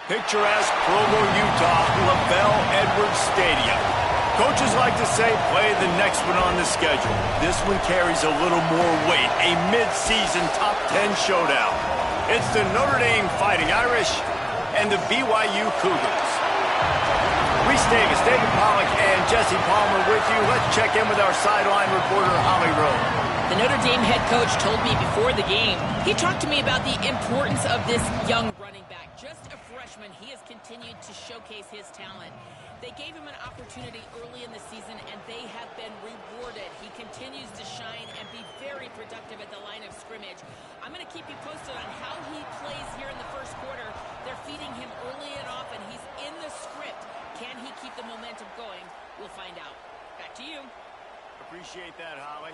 Picturesque Provo, Utah, LaBelle Edwards Stadium. Coaches like to say, play the next one on the schedule. This one carries a little more weight, a mid-season top 10 showdown. It's the Notre Dame Fighting Irish and the BYU Cougars. Reese Davis, David Pollack, and Jesse Palmer with you. Let's check in with our sideline reporter, Holly Rowe. The Notre Dame head coach told me before the game, he talked to me about the importance of this young running back. Just a freshman, he has continued to showcase his talent. They gave him an opportunity early in the season, and they have been rewarded. He continues to shine and be very productive at the line of scrimmage. I'm going to keep you posted on how he plays here in the first quarter. They're feeding him early and often. He's in the script. Can he keep the momentum going? We'll find out. Back to you. Appreciate that, Holly.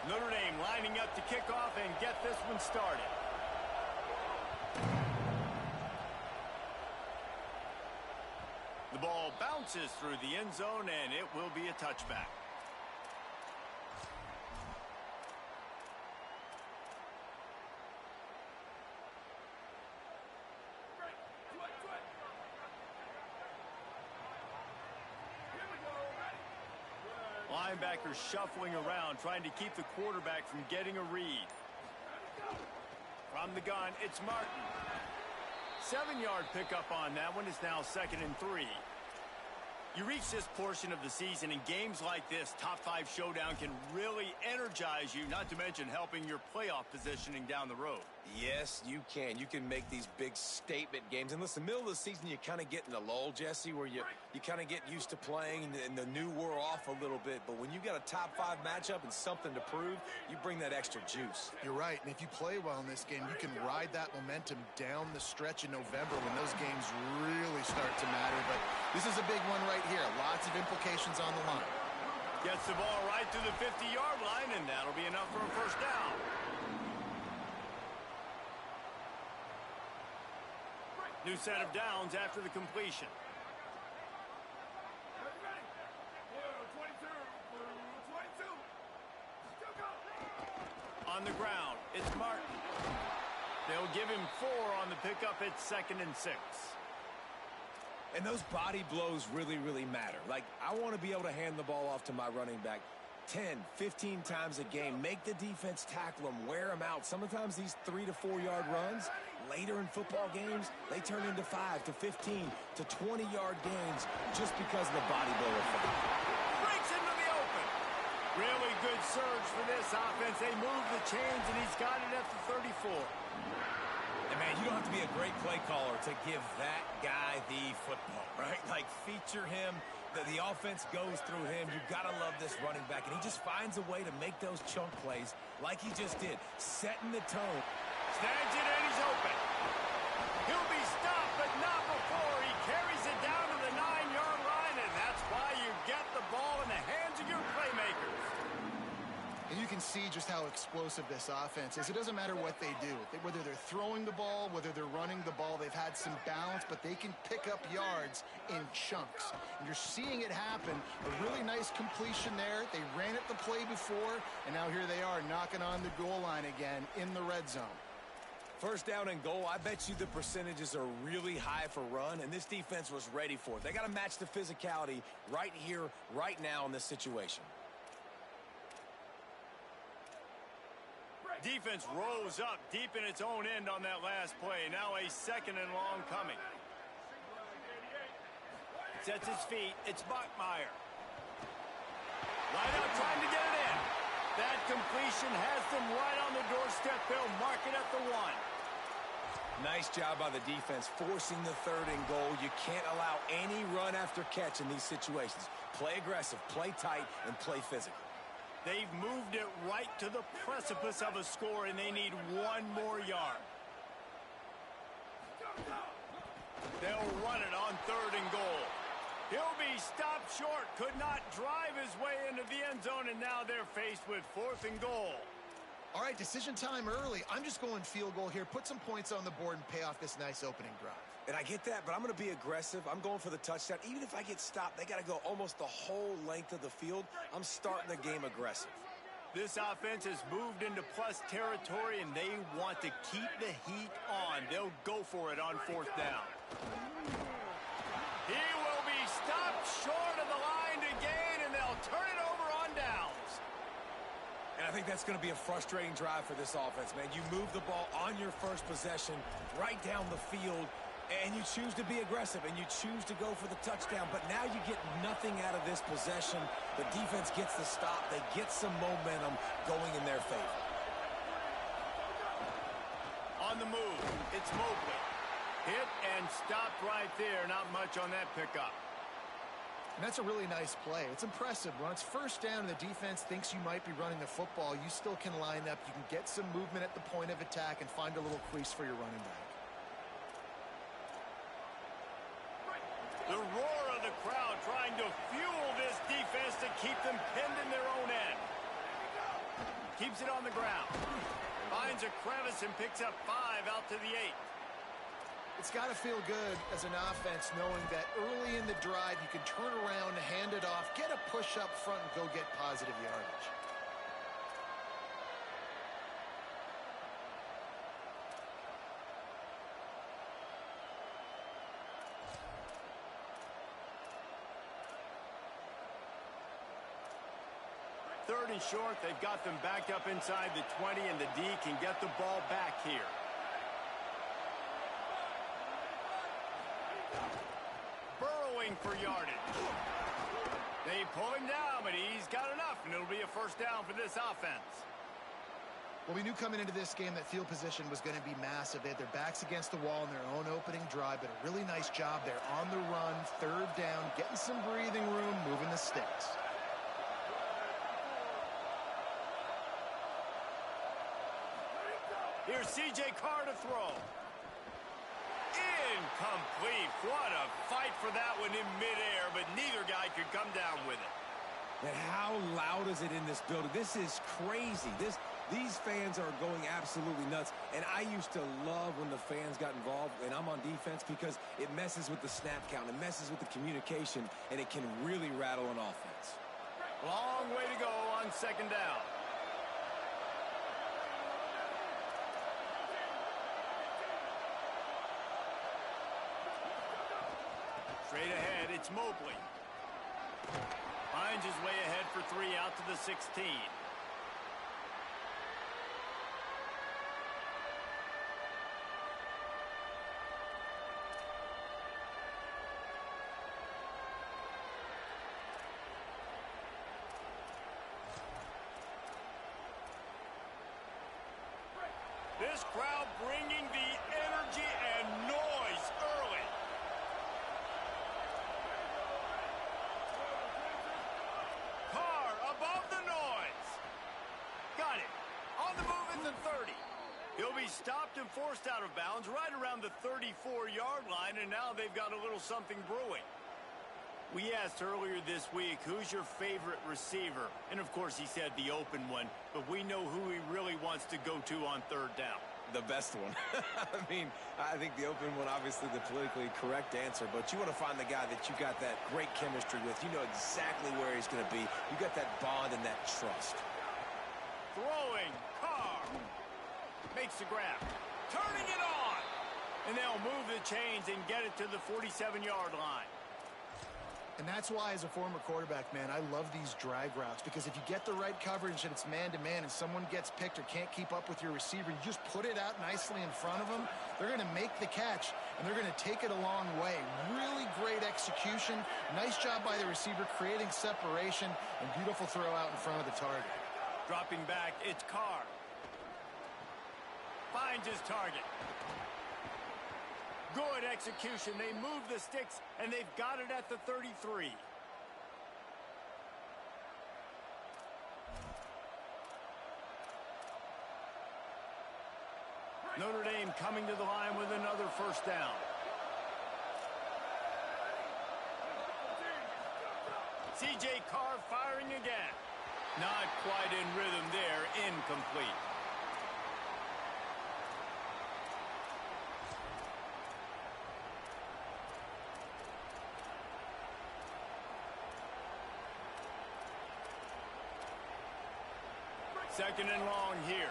Notre Dame lining up to kick off and get this one started. The ball bounces through the end zone, and it will be a touchback. Linebackers shuffling around, trying to keep the quarterback from getting a read. From the gun, it's Martin. 7-yard pickup on that one. Is now 2nd and 3. You reach this portion of the season, and games like this, top 5 showdown, can really energize you, not to mention helping your playoff positioning down the road. Yes, you can. You can make these big statement games. And listen, middle of the season, you kind of get in a lull, Jesse, where you kind of get used to playing and the new wore off a little bit. But when you got a top 5 matchup and something to prove, you bring that extra juice. You're right. And if you play well in this game, you can ride that momentum down the stretch in November when those games really start to matter. But this is a big one right here. Lots of implications on the line. Gets the ball right to the 50-yard line, and that'll be enough for a first down. New set of downs after the completion. On the ground, it's Martin. They'll give him 4 on the pickup. It's 2nd and 6. And those body blows really, really matter. Like, I want to be able to hand the ball off to my running back 10, 15 times a game. Make the defense tackle them, wear them out. Sometimes these 3 to 4 yard runs, later in football games, they turn into 5 to 15 to 20-yard gains just because of the body blow effect. Breaks into the open. Really good surge for this offense. They move the chains, and he's got it at the 34. And man, you don't have to be a great play caller to give that guy the football, right? Like, feature him. The offense goes through him. You've got to love this running back. And he just finds a way to make those chunk plays like he just did, setting the tone. Snags it, and he's open. He'll be stopped, but not before. He carries it down to the 9-yard line, and that's why you get the ball in the hands of your playmakers. And you can see just how explosive this offense is. It doesn't matter what they do. Whether they're throwing the ball, whether they're running the ball, they've had some balance, but they can pick up yards in chunks. And you're seeing it happen. A really nice completion there. They ran it the play before, and now here they are knocking on the goal line again in the red zone. First down and goal, I bet you the percentages are really high for run, and this defense was ready for it. They got to match the physicality right here, right now in this situation. Defense rose up deep in its own end on that last play. Now a 2nd and long coming. Sets his feet. It's Bachmeier. Line out trying to get it in. That completion has them right on the doorstep. They'll mark it at the 1. Nice job by the defense forcing the 3rd and goal. You can't allow any run after catch in these situations. Play aggressive, play tight, and play physical. They've moved it right to the precipice of a score, and they need 1 more yard. They'll run it on 3rd and goal. He'll be stopped short, could not drive his way into the end zone, and now they're faced with 4th and goal. All right, decision time early. I'm just going field goal here. Put some points on the board and pay off this nice opening drive. And I get that, but I'm going to be aggressive. I'm going for the touchdown. Even if I get stopped, they got to go almost the whole length of the field. I'm starting the game aggressive. This offense has moved into plus territory, and they want to keep the heat on. They'll go for it on 4th down. turn it over on downs. And I think that's going to be a frustrating drive for this offense, man. You move the ball on your first possession right down the field, and you choose to be aggressive, and you choose to go for the touchdown. But now you get nothing out of this possession. The defense gets the stop. They get some momentum going in their favor. On the move, it's Mobley. Hit and stopped right there. Not much on that pickup. And that's a really nice play. It's impressive. When it's first down and the defense thinks you might be running the football, you still can line up. You can get some movement at the point of attack and find a little crease for your running back. The roar of the crowd trying to fuel this defense to keep them pinned in their own end. Keeps it on the ground. Finds a crevice and picks up 5 out to the 8. It's got to feel good as an offense knowing that early in the drive you can turn around, hand it off, get a push up front, and go get positive yardage. Third and short, they've got them backed up inside the 20, and the D can get the ball back here. Burrowing for yardage. They pull him down, but he's got enough, and it'll be a first down for this offense. Well, we knew coming into this game that field position was going to be massive. They had their backs against the wall in their own opening drive, but a really nice job there on the run, third down, getting some breathing room, moving the sticks. Here's C.J. Carr to throw. Incomplete. What a fight for that one in midair, but neither guy could come down with it. And how loud is it in this building? This is crazy. These fans are going absolutely nuts. And I used to love when the fans got involved, and I'm on defense, because it messes with the snap count. It messes with the communication, and it can really rattle an offense. Long way to go on second down. Straight ahead, it's Mobley. Finds his way ahead for 3 out to the 16. This crowd bringing the energy and noise early. Carr above the noise. Got it. On the move at the 30. He'll be stopped and forced out of bounds right around the 34-yard line, and now they've got a little something brewing. We asked earlier this week, who's your favorite receiver? And, of course, he said the open one, but we know who he really wants to go to on third down. The best one. I mean, I think the open one, obviously the politically correct answer, but you want to find the guy that you got that great chemistry with. You know exactly where he's going to be. You got that bond and that trust. Throwing, Carr. Makes the grab. Turning it on. And they'll move the chains and get it to the 47-yard line. And that's why, as a former quarterback, man, I love these drag routes, because if you get the right coverage and it's man-to-man and someone gets picked or can't keep up with your receiver, you just put it out nicely in front of them. They're going to make the catch, and they're going to take it a long way. Really great execution. Nice job by the receiver creating separation, and beautiful throw out in front of the target. Dropping back, it's Carr. Finds his target. Good execution. They move the sticks, and they've got it at the 33. Notre Dame coming to the line with another first down. C.J. Carr firing again. Not quite in rhythm there. Incomplete. Second and long here.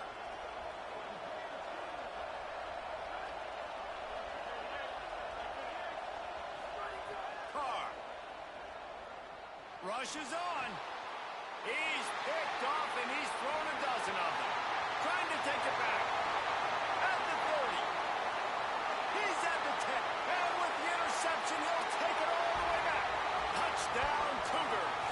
Carr. Rushes on. He's picked off, and he's thrown a dozen of them. Trying to take it back. At the 30. He's at the 10. And with the interception, he'll take it all the way back. Touchdown, Cougars.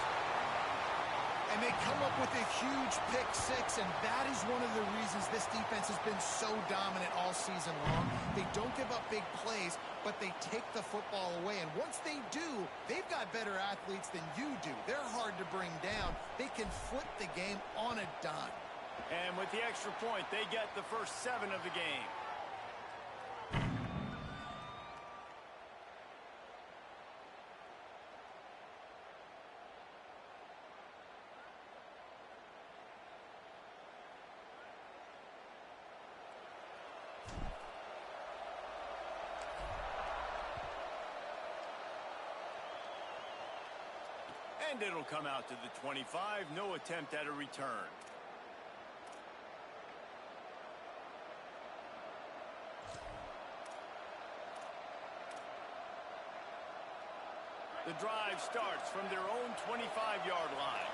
And they come up with a huge pick six, and that is one of the reasons this defense has been so dominant all season long. They don't give up big plays, but they take the football away. And once they do, they've got better athletes than you do. They're hard to bring down. They can flip the game on a dime. And with the extra point, they get the first 7 of the game. And it'll come out to the 25. No attempt at a return. The drive starts from their own 25-yard line.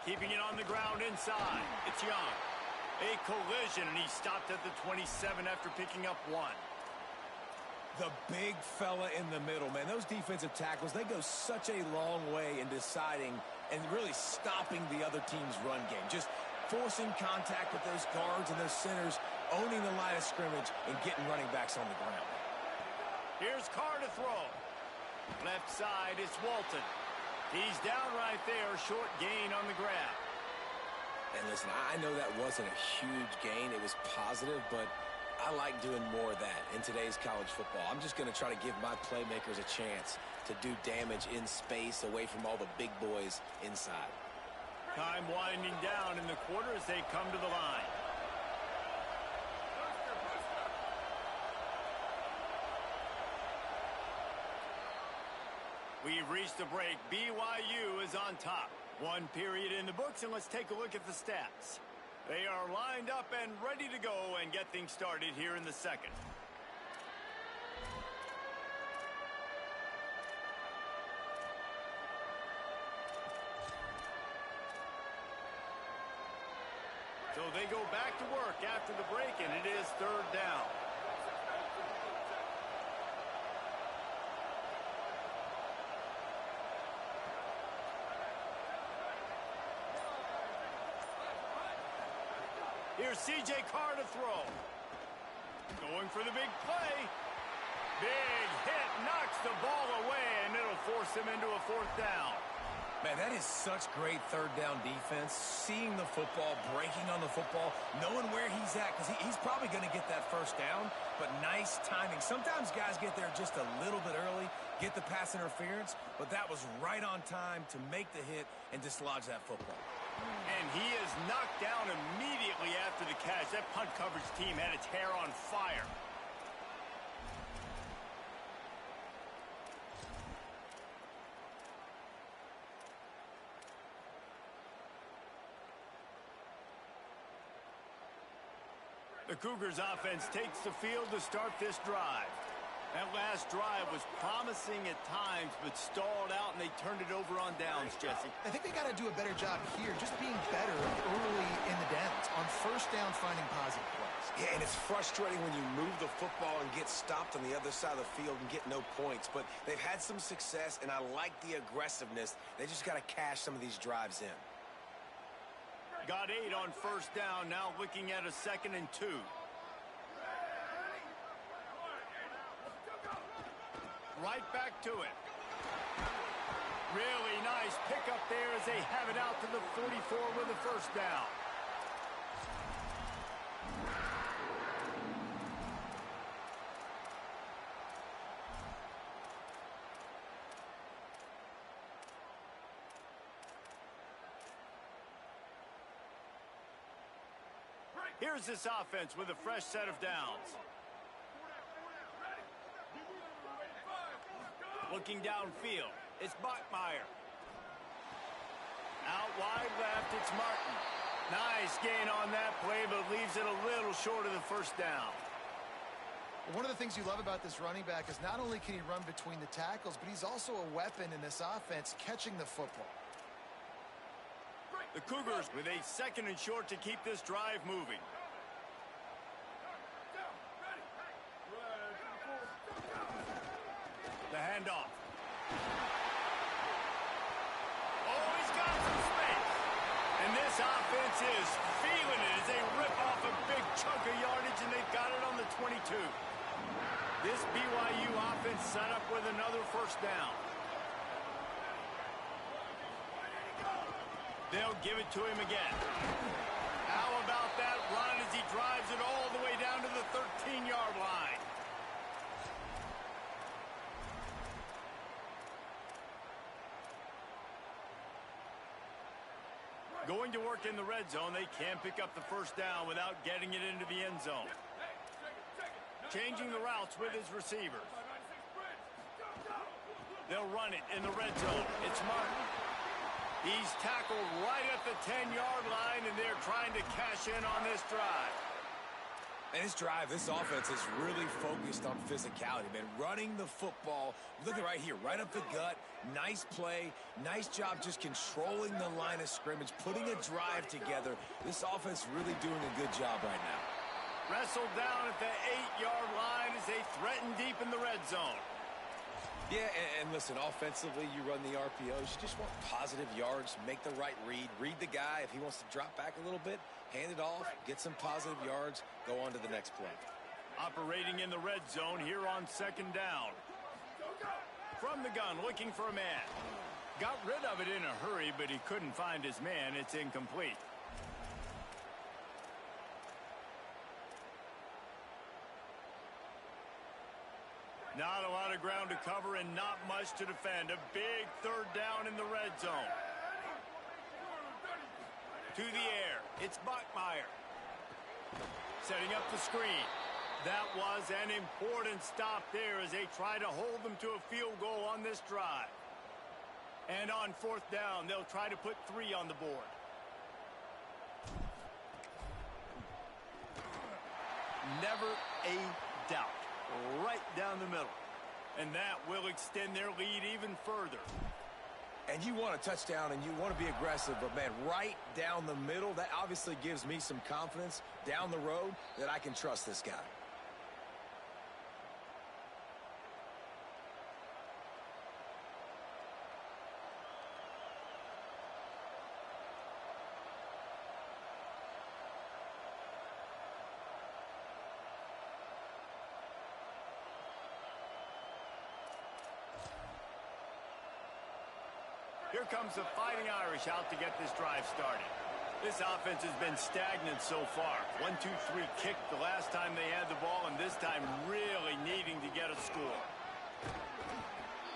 Keeping it on the ground inside. It's Young. A collision, and he stopped at the 27 after picking up 1. The big fella in the middle, man. Those defensive tackles, they go such a long way in deciding and really stopping the other team's run game. Just forcing contact with those guards and those centers, owning the line of scrimmage, and getting running backs on the ground. Here's Carr to throw. Left side, it's Walton. He's down right there, short gain on the grab. And listen, I know that wasn't a huge gain. It was positive, but I like doing more of that in today's college football. I'm just going to try to give my playmakers a chance to do damage in space away from all the big boys inside. Time winding down in the quarter as they come to the line. We've reached the break. BYU is on top. 1 period in the books, and let's take a look at the stats. They are lined up and ready to go and get things started here in the second. So they go back to work after the break, and it is 3rd down. Here's C.J. Carr to throw. Going for the big play. Big hit, knocks the ball away, and it'll force him into a 4th down. Man, that is such great 3rd down defense. Seeing the football, breaking on the football, knowing where he's at, because he's probably going to get that 1st down, but nice timing. Sometimes guys get there just a little bit early, get the pass interference, but that was right on time to make the hit and dislodge that football. And he is knocked down immediately after the catch. That punt coverage team had its hair on fire. The Cougars offense takes the field to start this drive. That last drive was promising at times, but stalled out, and they turned it over on downs, Jesse. I think they got to do a better job here, just being better early in the downs, on 1st down, finding positive plays. Yeah, and it's frustrating when you move the football and get stopped on the other side of the field and get no points. But they've had some success, and I like the aggressiveness. They just got to cash some of these drives in. Got 8 on 1st down, now looking at a 2nd and 2. Right back to it. Really nice pickup there as they have it out to the 44 with a 1st down. Here's this offense with a fresh set of downs. Looking downfield, it's Bachmeier. Out wide left, it's Martin. Nice gain on that play, but leaves it a little short of the 1st down. One of the things you love about this running back is not only can he run between the tackles, but he's also a weapon in this offense catching the football. The Cougars with a 2nd and short to keep this drive moving. The handoff. Oh, he's got some space. And this offense is feeling it as they rip off a big chunk of yardage, and they've got it on the 22. This BYU offense set up with another 1st down. They'll give it to him again. How about that run as he drives it all the way down to the 13-yard line? Going to work in the red zone, they can't pick up the 1st down without getting it into the end zone. Changing the routes with his receivers. They'll run it in the red zone. It's Martin. He's tackled right at the 10-yard line, and they're trying to cash in on this drive. And this offense is really focused on physicality, man. Running the football. Look at right here, right up the gut. Nice play. Nice job just controlling the line of scrimmage, putting a drive together. This offense really doing a good job right now. Wrestled down at the 8-yard line as they threaten deep in the red zone. Yeah, and listen, offensively, you run the RPOs. You just want positive yards, make the right read. Read the guy. If he wants to drop back a little bit, hand it off, get some positive yards, go on to the next play. Operating in the red zone here on 2nd down. From the gun, looking for a man. Got rid of it in a hurry, but he couldn't find his man. It's incomplete. Not a lot of ground to cover and not much to defend. A big 3rd down in the red zone. To the air. It's Bachmeier. Setting up the screen. That was an important stop there as they try to hold them to a field goal on this drive. And on 4th down, they'll try to put 3 on the board. Never a doubt. Right down the middle. And that will extend their lead even further. And you want a touchdown and you want to be aggressive, but man, right down the middle, that obviously gives me some confidence down the road that I can trust this guy. Here comes the Fighting Irish out to get this drive started. This offense has been stagnant so far. 1-2-3 kick the last time they had the ball, and this time really needing to get a score.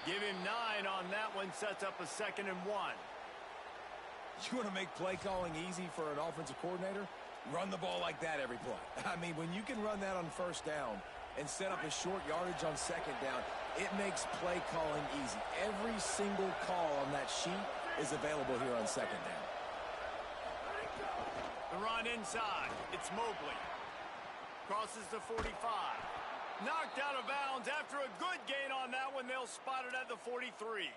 Give him 9 on that one, sets up a 2nd and 1. You want to make play calling easy for an offensive coordinator? Run the ball like that every play. I mean, when you can run that on 1st down and set up a short yardage on 2nd down, it makes play calling easy. Every single call on that sheet is available here on 2nd down. The run inside. It's Mobley. Crosses the 45. Knocked out of bounds after a good gain on that one. They'll spot it at the 43.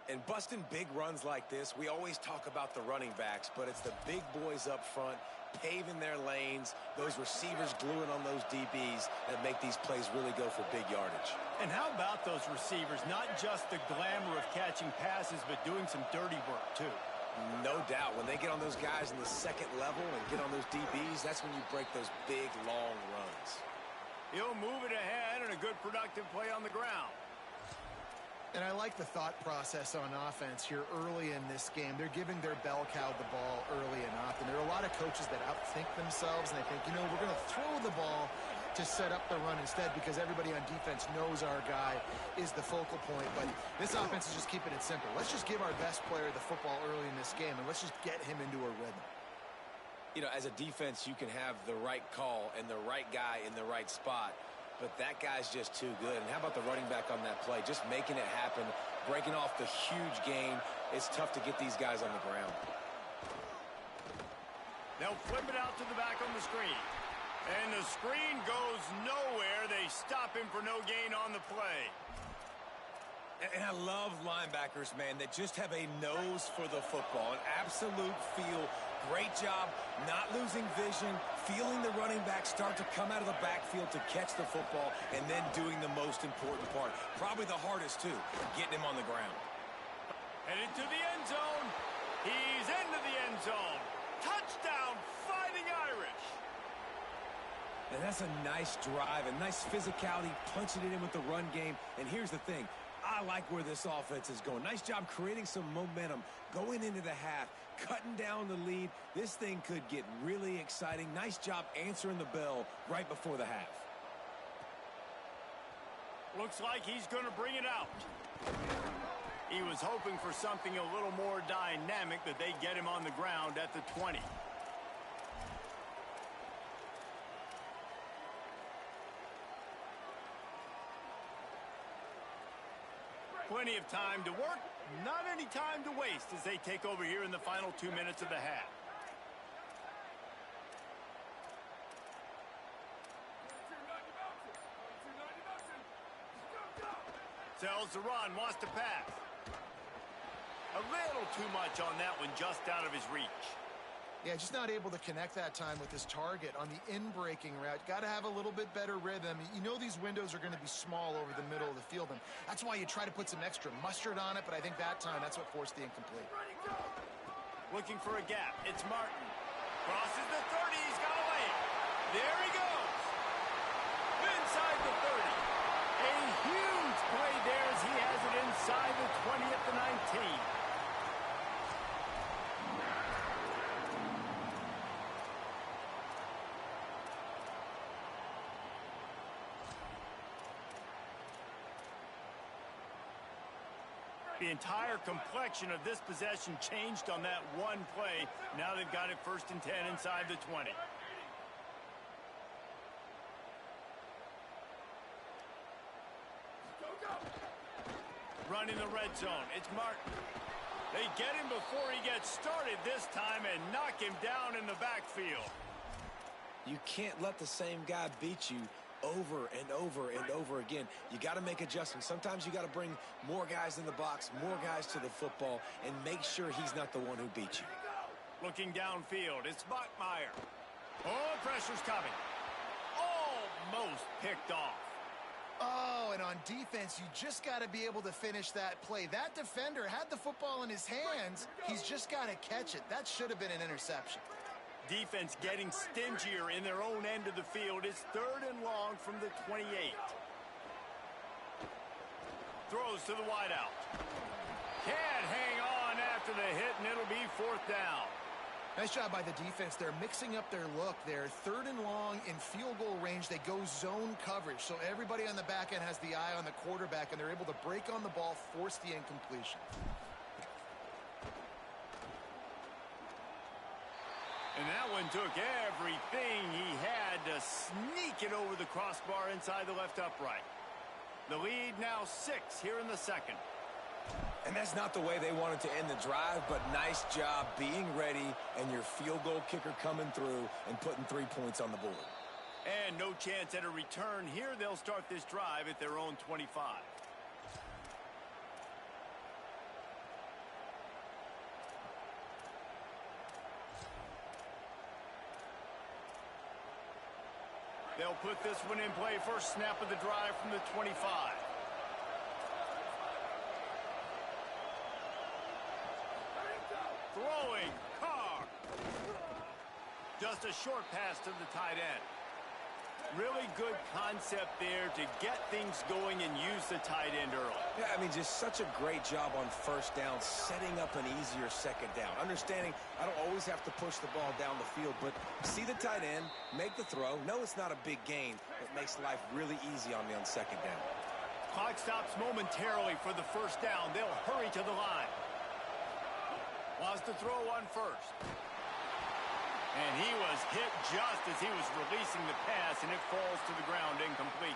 And busting big runs like this, we always talk about the running backs, but it's the big boys up front paving their lanes, those receivers gluing on those DBs that make these plays really go for big yardage. And how about those receivers? Not just the glamour of catching passes, but doing some dirty work too. No doubt. When they get on those guys in the 2nd level and get on those DBs, that's when you break those big, long runs. He'll move it ahead and a good productive play on the ground. And I like the thought process on offense here early in this game. They're giving their bell cow the ball early and often. There are a lot of coaches that outthink themselves, and they think, you know, we're going to throw the ball to set up the run instead because everybody on defense knows our guy is the focal point. But this offense is just keeping it simple. Let's just give our best player the football early in this game, and let's just get him into a rhythm. You know, as a defense, you can have the right call and the right guy in the right spot, but that guy's just too good. And how about the running back on that play? Just making it happen, breaking off the huge gain. It's tough to get these guys on the ground. They'll flip it out to the back on the screen. And the screen goes nowhere. They stop him for no gain on the play. And I love linebackers, man, that just have a nose for the football, an absolute feel. Great job not losing vision, feeling the running back start to come out of the backfield to catch the football, and then doing the most important part. Probably the hardest, too, getting him on the ground. Headed to the end zone. He's into the end zone. Touchdown, Fighting Irish. And that's a nice drive, a nice physicality, punching it in with the run game. And here's the thing. I like where this offense is going. Nice job creating some momentum, going into the half, cutting down the lead. This thing could get really exciting. Nice job answering the bell right before the half. Looks like he's going to bring it out. He was hoping for something a little more dynamic, that they get him on the ground at the 20. Plenty of time to work, not any time to waste as they take over here in the final 2 minutes of the half. Sells the run, wants to pass. A little too much on that one, just out of his reach. Yeah, just not able to connect that time with his target on the in-breaking route. Got to have a little bit better rhythm. You know these windows are going to be small over the middle of the field, and that's why you try to put some extra mustard on it, but I think that time that's what forced the incomplete. Looking for a gap. It's Martin. Crosses the 30. He's got a lane. There he goes. Inside the 30. A huge play there as he has it inside the 20 at the 19. The entire complexion of this possession changed on that one play. Now they've got it 1st and 10 inside the 20. Running the red zone. It's Martin. They get him before he gets started this time and knock him down in the backfield. You can't let the same guy beat you over and over and over again. You got to make adjustments. Sometimes you got to bring more guys in the box, more guys to the football, and make sure he's not the one who beats you. Looking downfield, it's Bachmeier. Oh, pressure's coming. Almost picked off. Oh, and on defense, you just got to be able to finish that play. That defender had the football in his hands. He's just got to catch it. That should have been an interception. Defense getting stingier in their own end of the field. It's 3rd and long from the 28. Throws to the wideout. Can't hang on after the hit, and it'll be 4th down. Nice job by the defense. They're mixing up their look. They're 3rd and long in field goal range. They go zone coverage, so everybody on the back end has the eye on the quarterback, and they're able to break on the ball, force the incompletion. And that one took everything he had to sneak it over the crossbar inside the left upright. The lead now 6 here in the 2nd. And that's not the way they wanted to end the drive, but nice job being ready and your field goal kicker coming through and putting 3 points on the board. And no chance at a return here. They'll start this drive at their own 25. They'll put this one in play. First snap of the drive from the 25. Throwing, Carr. Just a short pass to the tight end. Really good concept there to get things going and use the tight end early. Yeah, I mean, just such a great job on 1st down, setting up an easier 2nd down. Understanding I don't always have to push the ball down the field, but see the tight end, make the throw. No, it's not a big gain, but makes life really easy on me on 2nd down. Clock stops momentarily for the 1st down. They'll hurry to the line. Wants to throw on 1st. And he was hit just as he was releasing the pass, and it falls to the ground incomplete.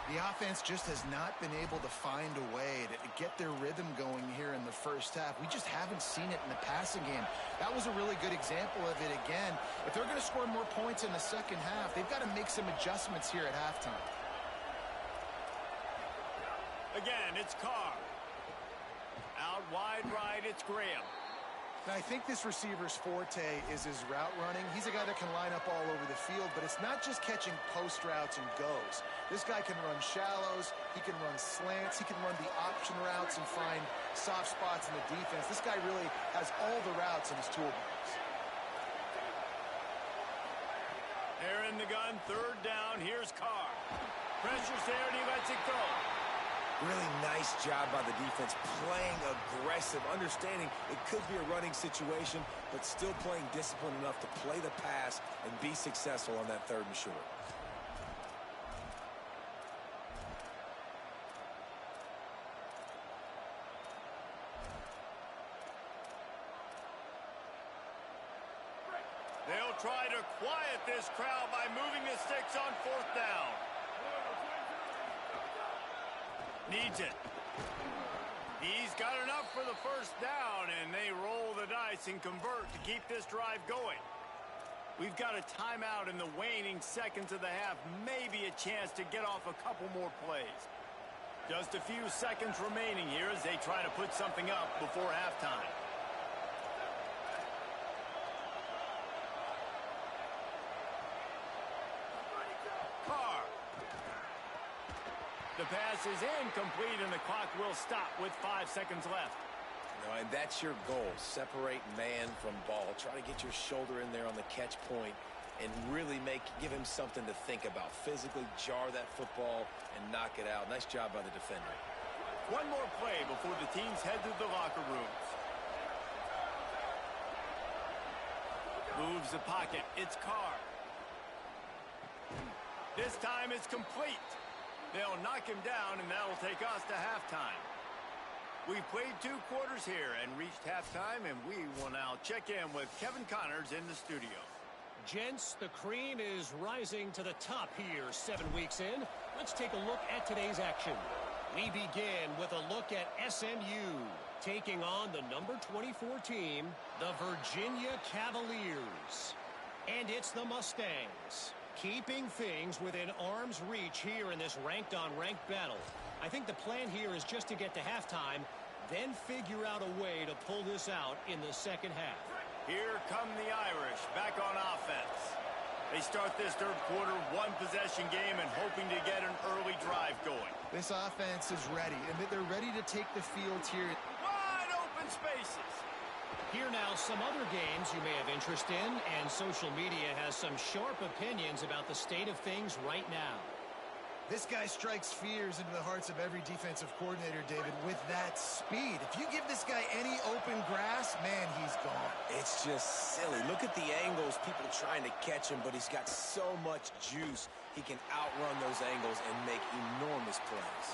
The offense just has not been able to find a way to get their rhythm going here in the first half. We just haven't seen it in the passing game. That was a really good example of it again. If they're going to score more points in the second half, they've got to make some adjustments here at halftime. Again, it's Carr. Out wide right, it's Graham. Now, I think this receiver's forte is his route running. He's a guy that can line up all over the field, but it's not just catching post routes and goes. This guy can run shallows, he can run slants, he can run the option routes and find soft spots in the defense. This guy really has all the routes in his toolbox. They're in the gun, third down, here's Carr. Pressure's there and he lets it go. Really nice job by the defense, playing aggressive, understanding it could be a running situation, but still playing disciplined enough to play the pass and be successful on that third and short. They'll try to quiet this crowd by moving the sticks on fourth down. Needs it. He's got enough for the first down, and they roll the dice and convert to keep this drive going. We've got a timeout in the waning seconds of the half, maybe a chance to get off a couple more plays. Just a few seconds remaining here as they try to put something up before halftime. The pass is incomplete, and the clock will stop with 5 seconds left. No, and that's your goal. Separate man from ball. Try to get your shoulder in there on the catch point and really give him something to think about. Physically jar that football and knock it out. Nice job by the defender. One more play before the teams head to the locker rooms. Moves the pocket. It's Carr. This time it's complete. They'll knock him down, and that'll take us to halftime. We've played 2 quarters here and reached halftime, and we will now check in with Kevin Connors in the studio. Gents, the cream is rising to the top here 7 weeks in. Let's take a look at today's action. We begin with a look at SMU taking on the number 24 team, the Virginia Cavaliers. And it's the Mustangs, keeping things within arm's reach here in this ranked-on-ranked battle. I think the plan here is just to get to halftime, then figure out a way to pull this out in the second half. Here come the Irish back on offense. They start this third quarter one-possession game and hoping to get an early drive going. This offense is ready, and they're ready to take the field here. Wide open spaces. Here now, some other games you may have interest in, and social media has some sharp opinions about the state of things right now. This guy strikes fears into the hearts of every defensive coordinator, David, with that speed. If you give this guy any open grass, man, he's gone. It's just silly. Look at the angles, people trying to catch him, but he's got so much juice. He can outrun those angles and make enormous plays.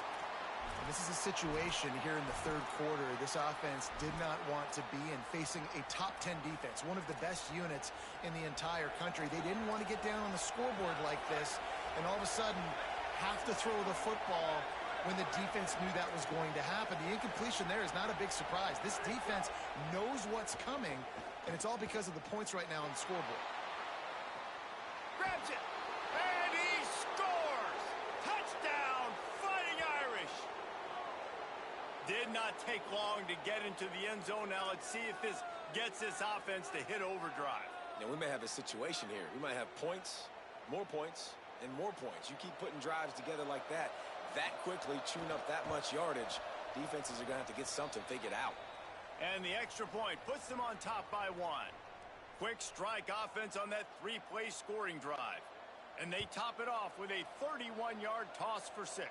And this is a situation here in the third quarter this offense did not want to be in, facing a top 10 defense, one of the best units in the entire country. They didn't want to get down on the scoreboard like this, and all of a sudden have to throw the football when the defense knew that was going to happen. The incompletion there is not a big surprise. This defense knows what's coming, and it's all because of the points right now on the scoreboard. Grabs it, and he scores! Touchdown, Fighting Irish! Did not take long to get into the end zone. Now let's see if this gets this offense to hit overdrive. Now we may have a situation here. We might have points, more points, and more points. You keep putting drives together like that quickly, chewing up that much yardage, defenses are going to have to get something figured out. And the extra point puts them on top by 1. Quick strike offense on that 3-play scoring drive. And they top it off with a 31-yard toss for 6.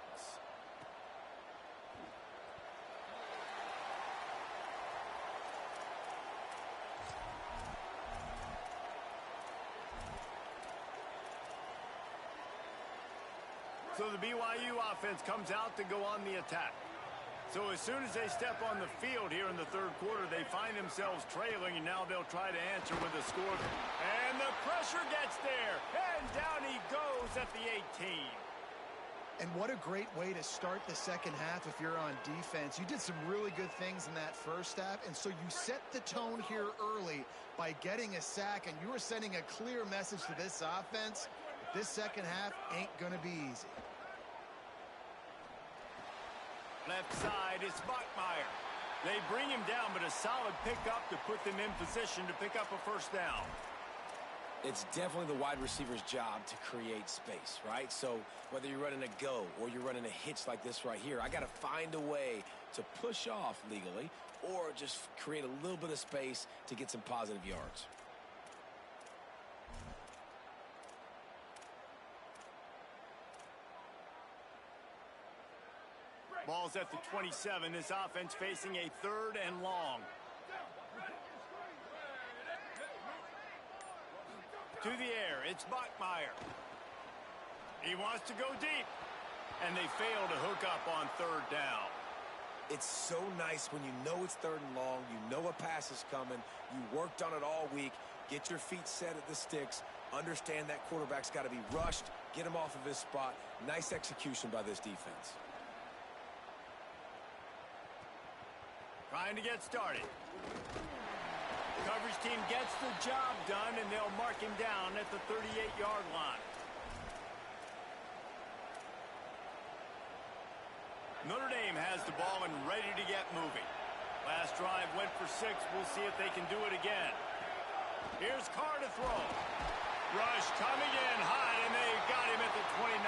So the BYU offense comes out to go on the attack. So as soon as they step on the field here in the third quarter, they find themselves trailing, and now they'll try to answer with a score. And the pressure gets there, and down he goes at the 18. And what a great way to start the second half if you're on defense. You did some really good things in that first half, and so you set the tone here early by getting a sack, and you are sending a clear message to this offense. This second half ain't going to be easy. Left side is Bachmeier. They bring him down, but a solid pickup to put them in position to pick up a first down. It's definitely the wide receiver's job to create space, right? So whether you're running a go or you're running a hitch like this right here, I got to find a way to push off legally or just create a little bit of space to get some positive yards. Ball's at the 27. This offense facing a 3rd and long. To the air, it's Bachmeier. He wants to go deep, and they fail to hook up on 3rd down. It's so nice when you know it's 3rd and long, you know a pass is coming, you worked on it all week, get your feet set at the sticks, understand that quarterback's got to be rushed, get him off of his spot. Nice execution by this defense. Trying to get started. Coverage team gets the job done, and they'll mark him down at the 38-yard line. Notre Dame has the ball and ready to get moving. Last drive went for 6. We'll see if they can do it again. Here's Carr to throw. Rush coming in high, and they got him at the 29.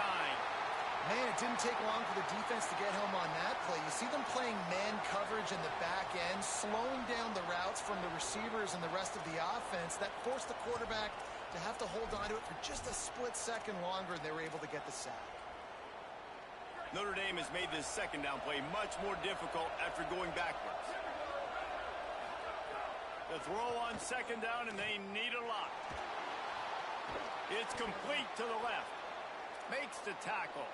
Man, it didn't take long for the defense to get home on that play. You see them playing man coverage in the back end, slowing down the routes from the receivers and the rest of the offense. That forced the quarterback to have to hold on to it for just a split second longer, and they were able to get the sack. Notre Dame has made this second down play much more difficult after going backwards. The throw on second down, and they need a lot. It's complete to the left. Makes the tackle.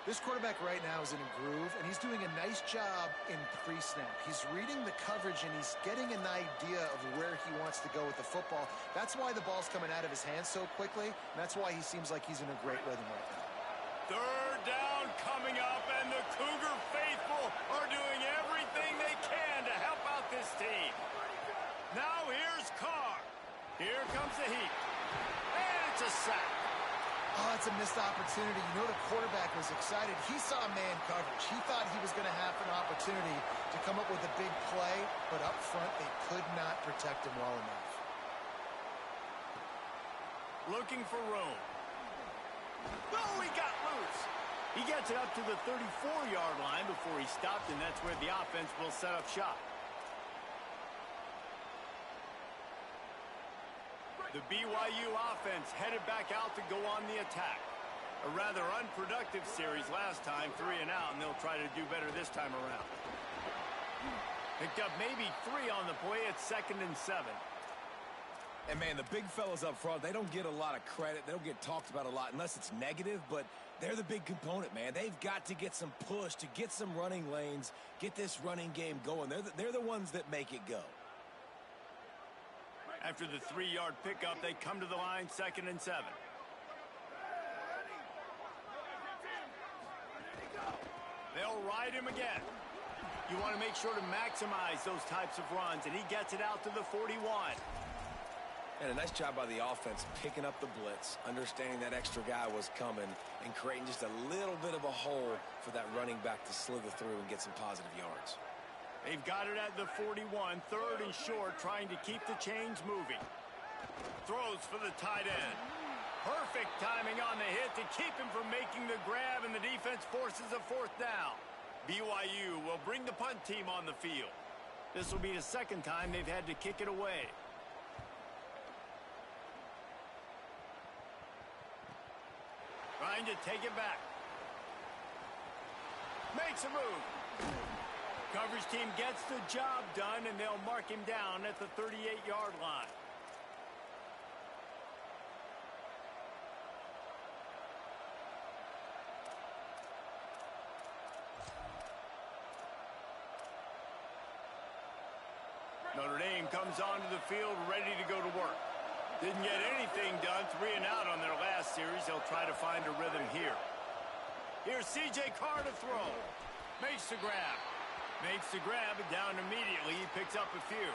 This quarterback right now is in a groove, and he's doing a nice job in pre-snap. He's reading the coverage, and he's getting an idea of where he wants to go with the football. That's why the ball's coming out of his hands so quickly, and that's why he seems like he's in a great rhythm right now. 3rd down coming up, and the Cougar faithful are doing everything they can to help out this team. Now here's Carr. Here comes the heat. And it's a sack. Oh, it's a missed opportunity. You know the quarterback was excited. He saw man coverage. He thought he was going to have an opportunity to come up with a big play, but up front they could not protect him well enough. Looking for room. Oh, he got loose. He gets it up to the 34-yard line before he stopped, and that's where the offense will set up shop. The BYU offense headed back out to go on the attack. A rather unproductive series last time, 3 and out, and they'll try to do better this time around. Picked up maybe 3 on the play at 2nd and 7. And, man, the big fellas up front, they don't get a lot of credit. They don't get talked about a lot unless it's negative, but they're the big component, man. They've got to get some push, to get some running lanes, get this running game going. They're the ones that make it go. After the 3-yard pickup, they come to the line, 2nd and 7. They'll ride him again. You want to make sure to maximize those types of runs, and he gets it out to the 41. And a nice job by the offense picking up the blitz, understanding that extra guy was coming, and creating just a little bit of a hole for that running back to slither through and get some positive yards. They've got it at the 41, 3rd and short, trying to keep the chains moving. Throws for the tight end. Perfect timing on the hit to keep him from making the grab, and the defense forces a 4th down. BYU will bring the punt team on the field. This will be the 2nd time they've had to kick it away. Trying to take it back. Makes a move. Coverage team gets the job done, and they'll mark him down at the 38-yard line. Notre Dame comes onto the field ready to go to work. Didn't get anything done, 3 and out on their last series. They'll try to find a rhythm here. Here's C.J. Carr to throw. Makes the grab. Makes the grab and down immediately. He picks up a few.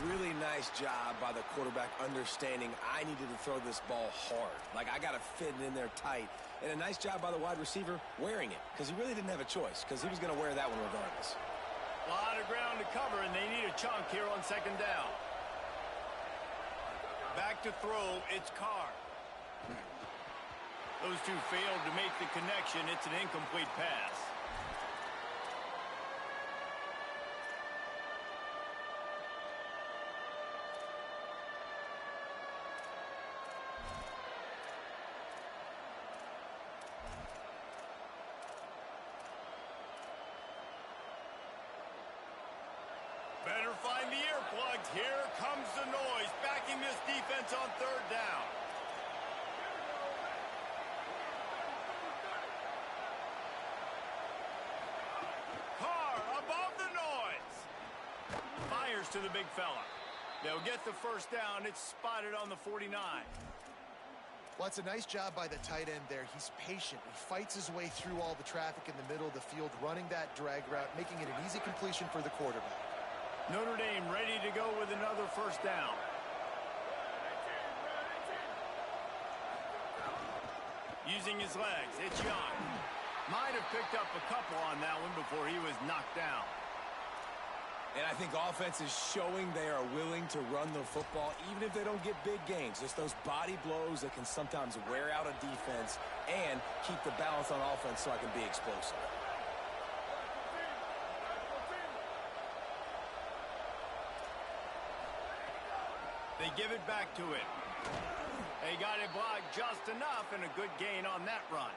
Really nice job by the quarterback understanding I needed to throw this ball hard. Like, I got to fit it in there tight. And a nice job by the wide receiver wearing it, because he really didn't have a choice, because he was going to wear that one regardless. A lot of ground to cover, and they need a chunk here on second down. Back to throw, it's Carr. Those two failed to make the connection. It's an incomplete pass. Better find the earplugs. Here comes the noise, backing this defense on third down. Carr above the noise. Fires to the big fella. They'll get the first down. It's spotted on the 49. Well, it's a nice job by the tight end there. He's patient. He fights his way through all the traffic in the middle of the field, running that drag route, making it an easy completion for the quarterback. Notre Dame ready to go with another first down. Using his legs, it's Young. Might have picked up a couple on that one before he was knocked down. And I think offense is showing they are willing to run the football, even if they don't get big gains. Just those body blows that can sometimes wear out a defense and keep the balance on offense so I can be explosive. They give it back to it. They got it blocked just enough and a good gain on that run.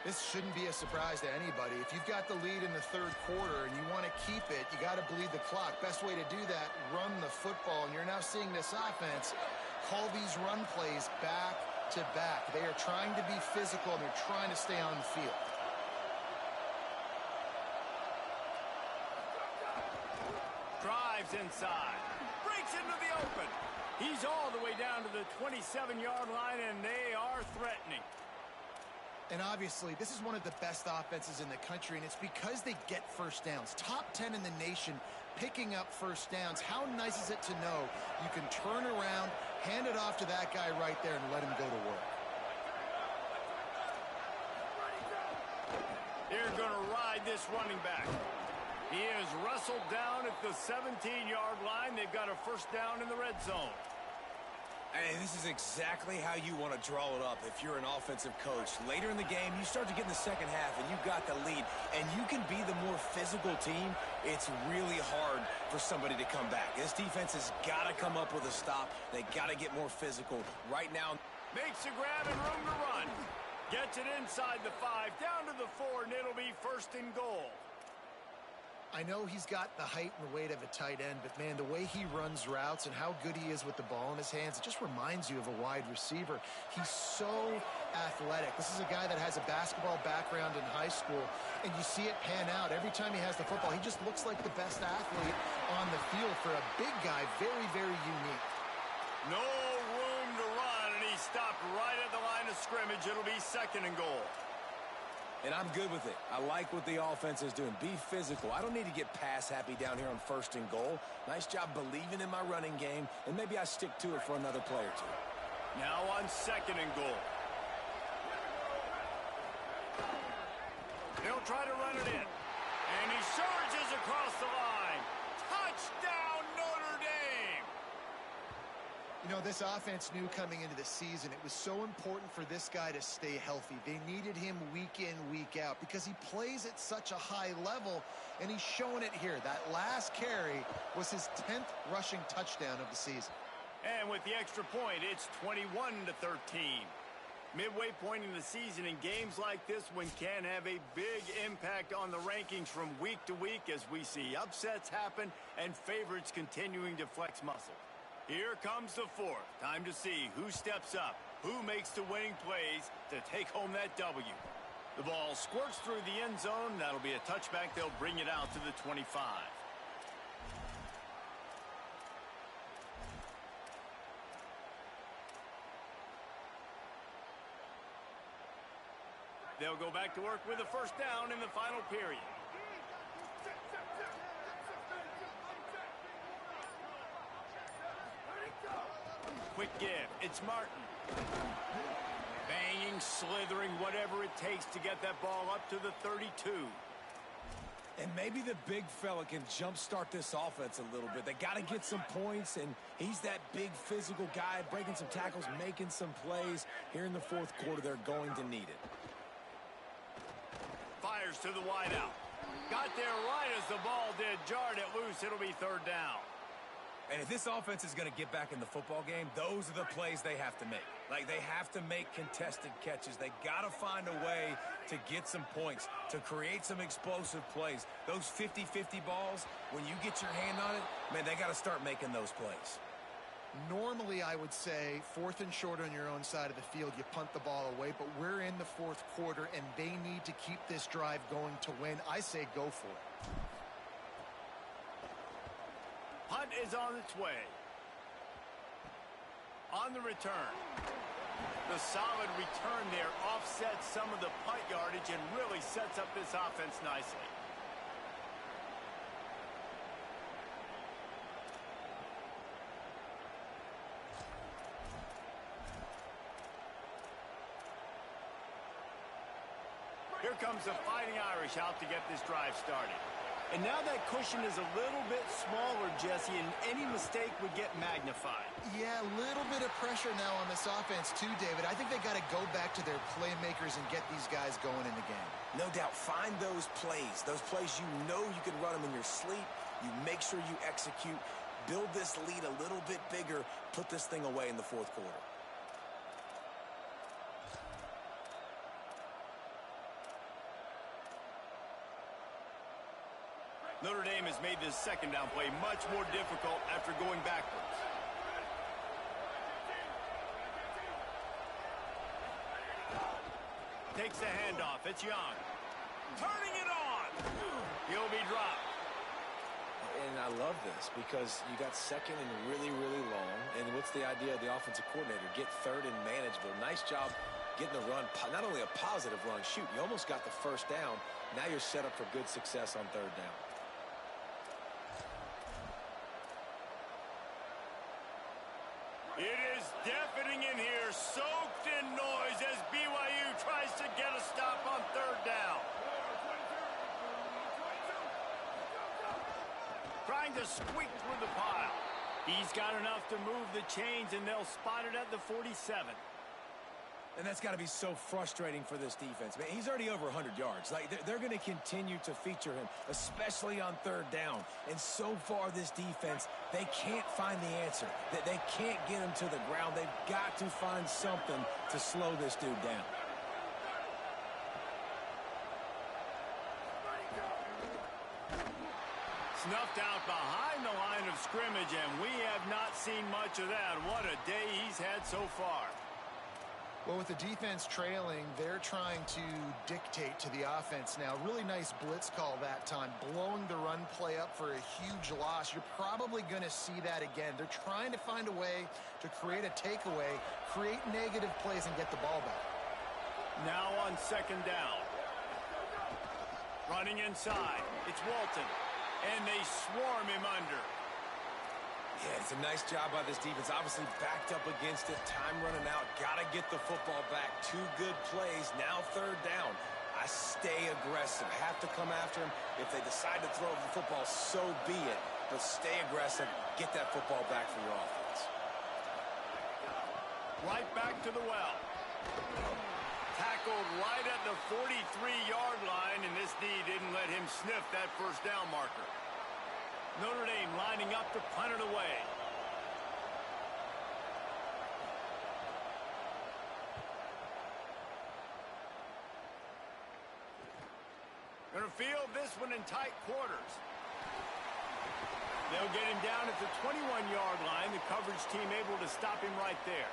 This shouldn't be a surprise to anybody. If you've got the lead in the third quarter and you want to keep it, you got to bleed the clock. Best way to do that, run the football. And you're now seeing this offense call these run plays back to back. They are trying to be physical, and they're trying to stay on the field. Drives inside. Breaks into the open. He's all the way down to the 27-yard line, and they are threatening. And obviously, this is one of the best offenses in the country, and it's because they get first downs. Top 10 in the nation picking up first downs. How nice is it to know you can turn around, hand it off to that guy right there, and let him go to work. They're going to ride this running back. He is wrestled down at the 17-yard line. They've got a first down in the red zone. And this is exactly how you want to draw it up if you're an offensive coach. Later in the game, you start to get in the second half, and you've got the lead, and you can be the more physical team. It's really hard for somebody to come back. This defense has got to come up with a stop. They got to get more physical. Right now, makes a grab and room to run. Gets it inside the 5, down to the 4, and it'll be first and goal. I know he's got the height and the weight of a tight end, but, man, the way he runs routes and how good he is with the ball in his hands, it just reminds you of a wide receiver. He's so athletic. This is a guy that has a basketball background in high school, and you see it pan out. Every time he has the football, he just looks like the best athlete on the field for a big guy. Very, very unique. No room to run, and he stopped right at the line of scrimmage. It'll be second and goal. and I'm good with it. I like what the offense is doing. Be physical. I don't need to get pass happy down here on first and goal. Nice job believing in my running game, and maybe I stick to it for another play or two. Now on second and goal. He'll try to run it in. And he surges across the line. Touchdown, Notre Dame! You know, this offense knew coming into the season it was so important for this guy to stay healthy. They needed him week in, week out because he plays at such a high level, and he's showing it here. That last carry was his 10th rushing touchdown of the season. And with the extra point, it's 21-13. Midway point in the season, in games like this one can have a big impact on the rankings from week to week as we see upsets happen and favorites continuing to flex muscle. Here comes the fourth. Time to see who steps up, who makes the winning plays to take home that W. The ball squirts through the end zone. That'll be a touchback. They'll bring it out to the 25. back to work with a first down in the final period. Quick give. It's Martin. Banging, slithering, whatever it takes to get that ball up to the 32. And maybe the big fella can jumpstart this offense a little bit. They got to get some points, and he's that big physical guy, breaking some tackles, making some plays. Here in the fourth quarter, they're going to need it. Fires to the wideout. Got there right as the ball did. Jarred it loose. It'll be third down. And if this offense is going to get back in the football game, those are the plays they have to make. Like, they have to make contested catches. They got to find a way to get some points, to create some explosive plays. Those 50-50 balls, when you get your hand on it, man, they got to start making those plays. Normally, I would say, 4th and short on your own side of the field, you punt the ball away, but we're in the fourth quarter, and they need to keep this drive going to win. I say go for it. Punt is on its way. On the return. The solid return there offsets some of the punt yardage and really sets up this offense nicely. Here comes the Fighting Irish out to get this drive started. And now that cushion is a little bit smaller, Jesse, and any mistake would get magnified. Yeah, a little bit of pressure now on this offense too, David. I think they got to go back to their playmakers and get these guys going in the game. No doubt, find those plays you know you can run them in your sleep. You make sure you execute, build this lead a little bit bigger, put this thing away in the fourth quarter. Notre Dame has made this second down play much more difficult after going backwards. Takes the handoff. It's Young. Turning it on. He'll be dropped. And I love this because you got second and really, really long. And what's the idea of the offensive coordinator? Get third and manageable. Nice job getting the run. Not only a positive run, shoot, you almost got the first down. Now you're set up for good success on third down. It is deafening in here, soaked in noise as BYU tries to get a stop on third down. Trying to squeak through the pile. He's got enough to move the chains, and they'll spot it at the 47. And that's got to be so frustrating for this defense. Man, he's already over 100 yards. Like, they're going to continue to feature him, especially on third down. And so far, this defense, they can't find the answer. They can't get him to the ground. They've got to find something to slow this dude down. Snuffed out behind the line of scrimmage, and we have not seen much of that. What a day he's had so far. Well, with the defense trailing, they're trying to dictate to the offense now. Really nice blitz call that time, blowing the run play up for a huge loss. You're probably going to see that again. They're trying to find a way to create a takeaway, create negative plays, and get the ball back. Now on second down. Running inside. It's Walton. And they swarm him under. Yeah, it's a nice job by this defense. Obviously backed up against it. Time running out. Got to get the football back. 2 good plays. Now third down. I stay aggressive. Have to come after him. If they decide to throw the football, so be it. But stay aggressive. Get that football back for your offense. Right back to the well. Tackled right at the 43-yard line, and this D didn't let him sniff that first down marker. Notre Dame lining up to punt it away. Going to field this one in tight quarters. They'll get him down at the 21-yard line. The coverage team able to stop him right there.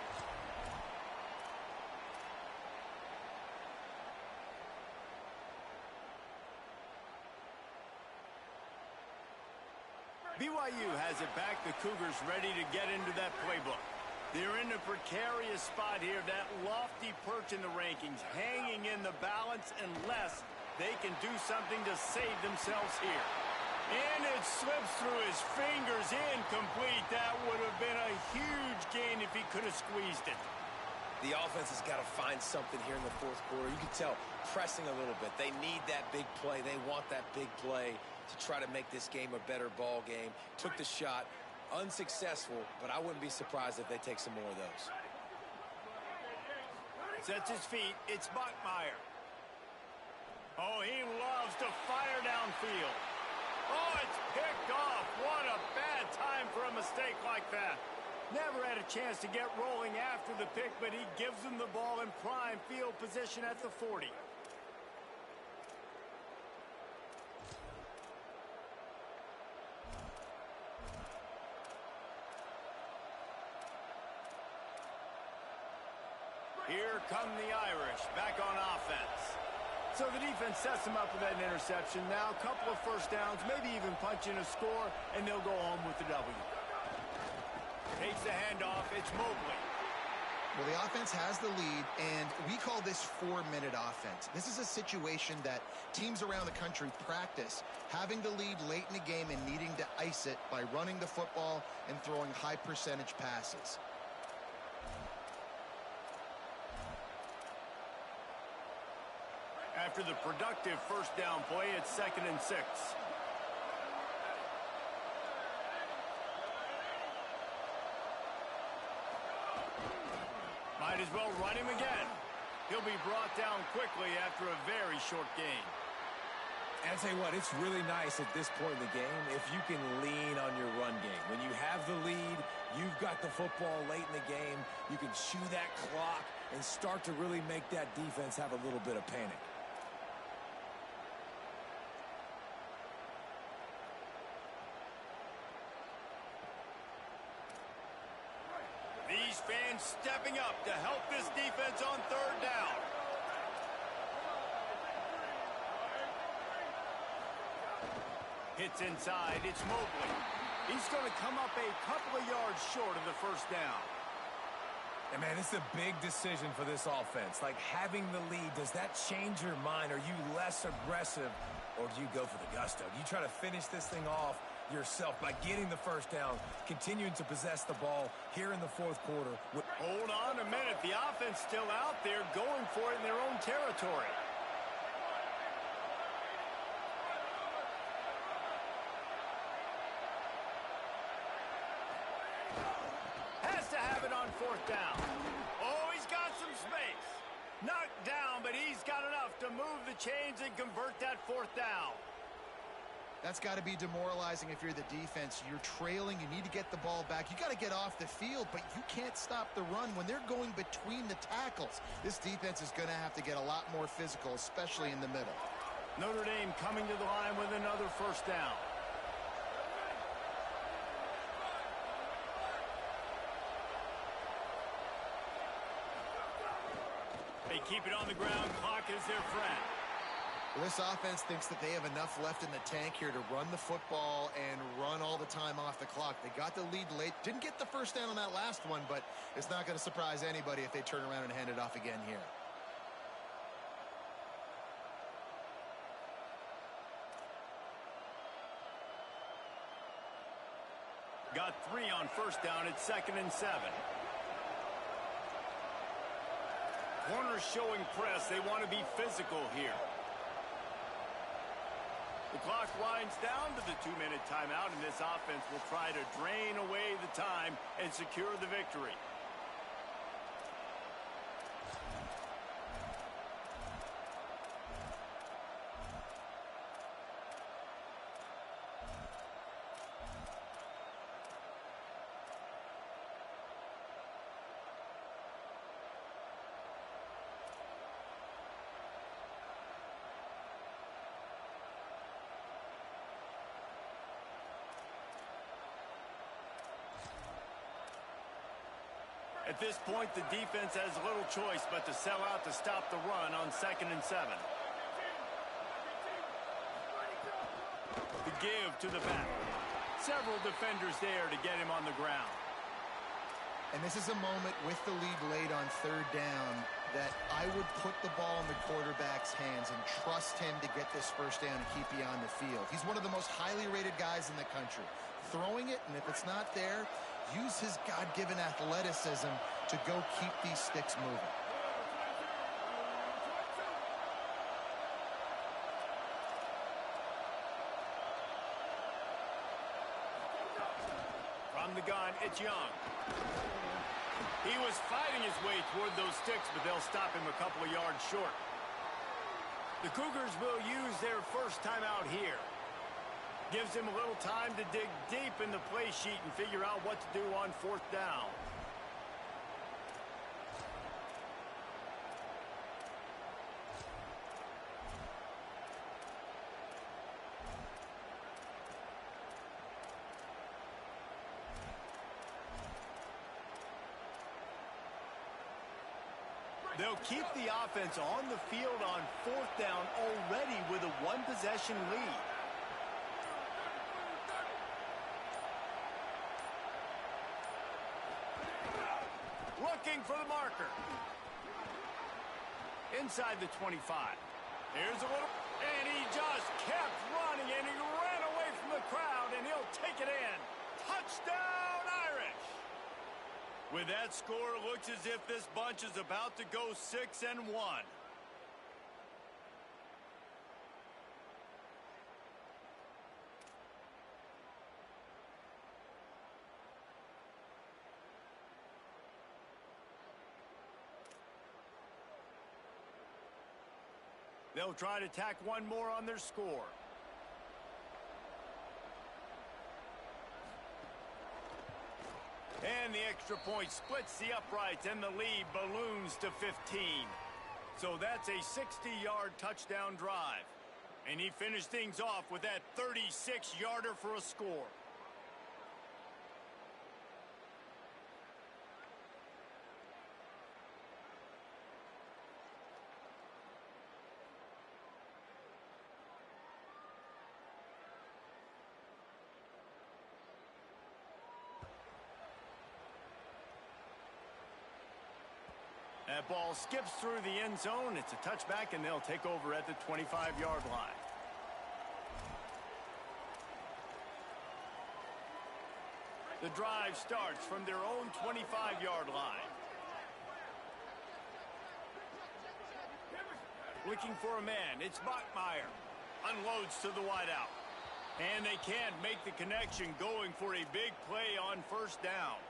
BYU has it back. The Cougars ready to get into that playbook. They're in a precarious spot here, that lofty perch in the rankings, hanging in the balance unless they can do something to save themselves here. And it slips through his fingers, incomplete. That would have been a huge gain if he could have squeezed it. The offense has got to find something here in the fourth quarter. You can tell, pressing a little bit. They need that big play. They want that big play to try to make this game a better ball game. Took the shot. Unsuccessful, but I wouldn't be surprised if they take some more of those. Sets his feet. It's Bachmeier. Oh, he loves to fire downfield. Oh, it's picked off. What a bad time for a mistake like that. Never had a chance to get rolling after the pick, but he gives them the ball in prime field position at the 40. Here come the Irish, back on offense. So the defense sets them up with that interception. Now a couple of first downs, maybe even punch in a score, and they'll go home with the W. Takes the handoff, it's Mobley. Well, the offense has the lead, and we call this 4-minute offense. This is a situation that teams around the country practice, having the lead late in the game and needing to ice it by running the football and throwing high-percentage passes. After the productive first down play, it's 2nd and 6. Might as well run him again. He'll be brought down quickly after a very short gain. And I'll tell you what, it's really nice at this point in the game if you can lean on your run game. When you have the lead, you've got the football late in the game, you can chew that clock and start to really make that defense have a little bit of panic. These fans stepping up to help this defense on 3rd down. Hits inside, it's Mobley. He's going to come up a couple of yards short of the first down. And man, it's a big decision for this offense. Like having the lead, does that change your mind? Are you less aggressive or do you go for the gusto? Do you try to finish this thing off yourself by getting the first down, continuing to possess the ball here in the 4th quarter? Hold on a minute. The offense still out there going for it in their own territory. Has to have it on 4th down. Oh, he's got some space. Knocked down, but he's got enough to move the chains and convert that 4th down. That's got to be demoralizing if you're the defense. You're trailing. You need to get the ball back. You got to get off the field, but you can't stop the run when they're going between the tackles. This defense is going to have to get a lot more physical, especially in the middle. Notre Dame coming to the line with another first down. They keep it on the ground. Clock is their friend. This offense thinks that they have enough left in the tank here to run the football and run all the time off the clock. They got the lead late. Didn't get the first down on that last one, but it's not going to surprise anybody if they turn around and hand it off again here. Got 3 on first down. It's 2nd and 7. Corners showing press. They want to be physical here. The clock winds down to the 2-minute timeout, and this offense will try to drain away the time and secure the victory. At this point, the defense has little choice but to sell out to stop the run on 2nd and 7. The give to the back. Several defenders there to get him on the ground. And this is a moment with the lead late on third down that I would put the ball in the quarterback's hands and trust him to get this first down and keep you on the field. He's one of the most highly rated guys in the country. Throwing it, and if it's not there, use his God-given athleticism to go keep these sticks moving. From the gun, it's Young. He was fighting his way toward those sticks, but they'll stop him a couple of yards short. The Cougars will use their first time out here. Gives him a little time to dig deep in the play sheet and figure out what to do on fourth down. They'll keep the offense on the field on fourth down already with a one-possession lead. Looking for the marker. Inside the 25. Here's a little, and he just kept running, and he ran away from the crowd, and he'll take it in. Touchdown, Irish! With that score, it looks as if this bunch is about to go 6-1. They'll try to tack one more on their score. And the extra point splits the uprights, and the lead balloons to 15. So that's a 60-yard touchdown drive. And he finished things off with that 36-yarder for a score. That ball skips through the end zone. It's a touchback, and they'll take over at the 25-yard line. The drive starts from their own 25-yard line. Looking for a man. It's Bachmeyer. Unloads to the wideout. And they can't make the connection, going for a big play on first down.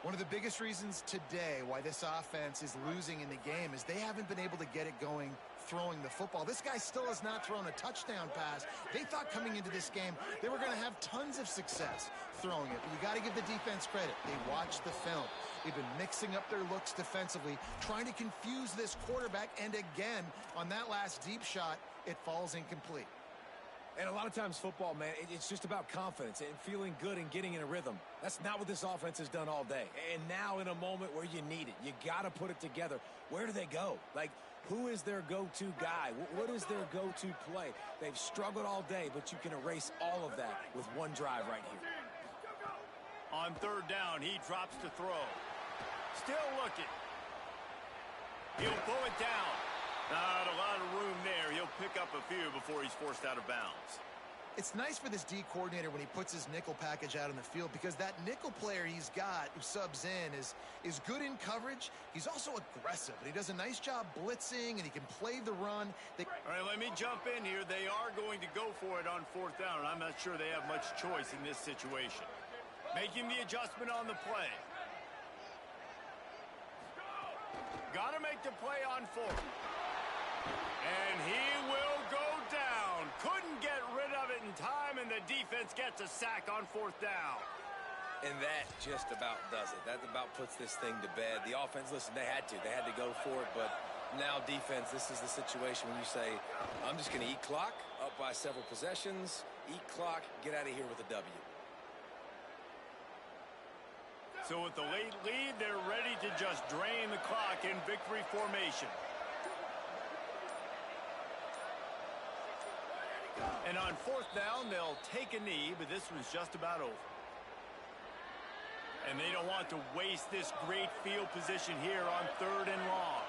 One of the biggest reasons today why this offense is losing in the game is they haven't been able to get it going throwing the football. This guy still has not thrown a touchdown pass. They thought coming into this game they were going to have tons of success throwing it. But you got to give the defense credit. They watched the film. They've been mixing up their looks defensively, trying to confuse this quarterback. And again, on that last deep shot, it falls incomplete. And a lot of times football, man, it's just about confidence and feeling good and getting in a rhythm. That's not what this offense has done all day. And now in a moment where you need it, you got to put it together. Where do they go? Like, who is their go-to guy? What is their go-to play? They've struggled all day, but you can erase all of that with one drive right here. On third down, he drops to throw. Still looking. He'll pull it down. Not a lot of room there. He'll pick up a few before he's forced out of bounds. It's nice for this D coordinator when he puts his nickel package out on the field, because that nickel player he's got who subs in is good in coverage. He's also aggressive, and he does a nice job blitzing, and he can play the run. All right, let me jump in here. They are going to go for it on fourth down, and I'm not sure they have much choice in this situation. Making the adjustment on the play. Got to make the play on fourth. And he will go down. Couldn't get rid of it in time, and the defense gets a sack on fourth down. And that just about does it. That about puts this thing to bed. The offense, listen, they had to go for it, but now defense, this is the situation when you say, I'm just going to eat clock, up by several possessions, eat clock, get out of here with a W. So with the late lead, they're ready to just drain the clock in victory formation. And on fourth down, they'll take a knee, but this one's just about over. And they don't want to waste this great field position here on 3rd and long.